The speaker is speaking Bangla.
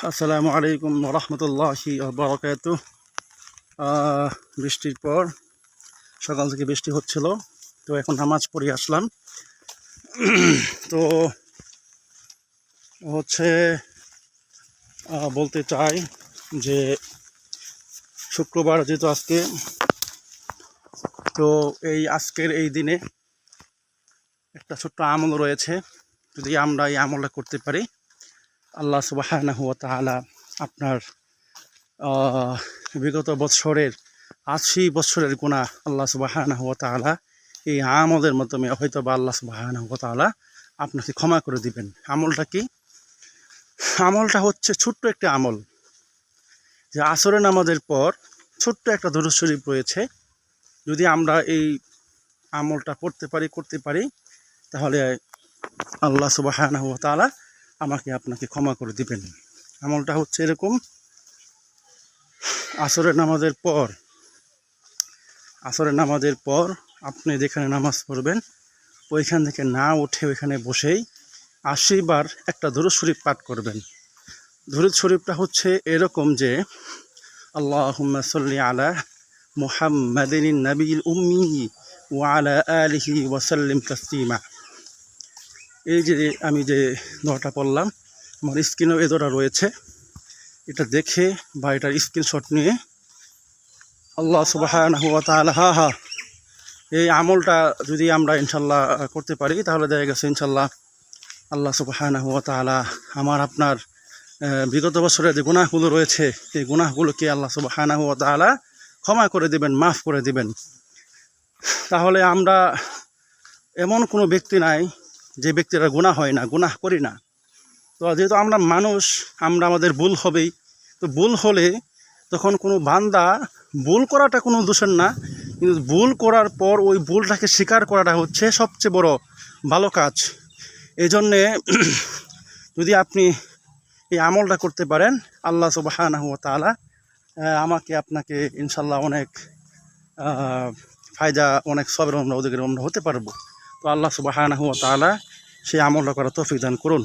আসসালামু আলাইকুম রহমতুল্লাহি বারাকাতুহু। বৃষ্টির পর সকাল থেকে বৃষ্টি হচ্ছিল, তো এখন নামাজ পড়ে আসলাম। তো হচ্ছে বলতে চাই যে শুক্রবার যেহেতু আজকে, তো আজকের এই দিনে একটা ছোট্ট আমল রয়েছে। যদি আমরা এই আমলটা করতে পারি, আল্লাহ সুবহানাহু ওয়া তাআলা আপনার বিগত বৎসরের ৮০ বছরের গুনাহ আল্লাহ সুবহানাহু ওয়া তাআলা এই আমলের মাধ্যমে হয়তো বা আল্লাহ সুবহানাহু ওয়া তাআলা আপনাকে ক্ষমা করে দিবেন। আমলটা কি? আমলটা হচ্ছে ছোট্ট একটা আমল, যে আসরের নামাজের পর ছোট্ট একটা দরুদ শরীফ রয়েছে। যদি আমরা এই আমলটা করতে পারি তাহলে আল্লাহ সুবহানাহু ওয়া তাআলা আমাকে আপনাকে ক্ষমা করে দিবেন। আমলটা হচ্ছে এরকম: আসরের নামাজের পর আপনি যেখানে নামাজ পড়বেন ওইখান থেকে না উঠে ওইখানে বসেই ৮০ বার একটা দরুদ শরীফ পাঠ করবেন। দরুদ শরীফটা হচ্ছে এরকম যে, আল্লাহুম্মা সাল্লি আলা মুহাম্মাদিন নাবিয়িল উম্মি ওয়া আলা আলিহি ওয়া সাল্লিম তাসলিমা। এই যে আমি যে দোয়াটা পড়লাম, আমার স্ক্রিনেও এই দোয়াটা রয়েছে। এটা দেখে বা এটার স্ক্রিনশট নিয়ে আল্লাহ সুবহানাহু ওয়া তাআলা এই আমলটা যদি আমরা ইনশাল্লাহ করতে পারি, তাহলে দেখা গেছে ইনশাল্লাহ আল্লাহ সুবহানাহু ওয়া তাআলা আমার আপনার বিগত বছরের যে গুনাহগুলো রয়েছে এই গুনাহগুলোকে আল্লাহ সুবহানাহু ওয়া তাআলা ক্ষমা করে দিবেন, মাফ করে দিবেন। তাহলে আমরা এমন কোনো ব্যক্তি নাই যে ব্যক্তিরা গুনাহ হয় না, গুনাহ করি না। তো যেহেতু আমরা মানুষ, আমরা আমাদের ভুল হবেই। তো ভুল হলে তখন কোনো বান্দা, ভুল করাটা কোনো দোষের না, কিন্তু ভুল করার পর ওই ভুলটাকে স্বীকার করাটা হচ্ছে সবচেয়ে বড় ভালো কাজ। এই জন্যে যদি আপনি এই আমলটা করতে পারেন, আল্লাহ সুবহানাহু ওয়া তাআলা আমাকে আপনাকে ইনশাল্লাহ অনেক ফায়দা, অনেক সবের আমরা হতে পারবো। তো আল্লাহ সুবহানাহু ওয়া তাআলা সেই আমলটা করার তৌফিক দান করুন।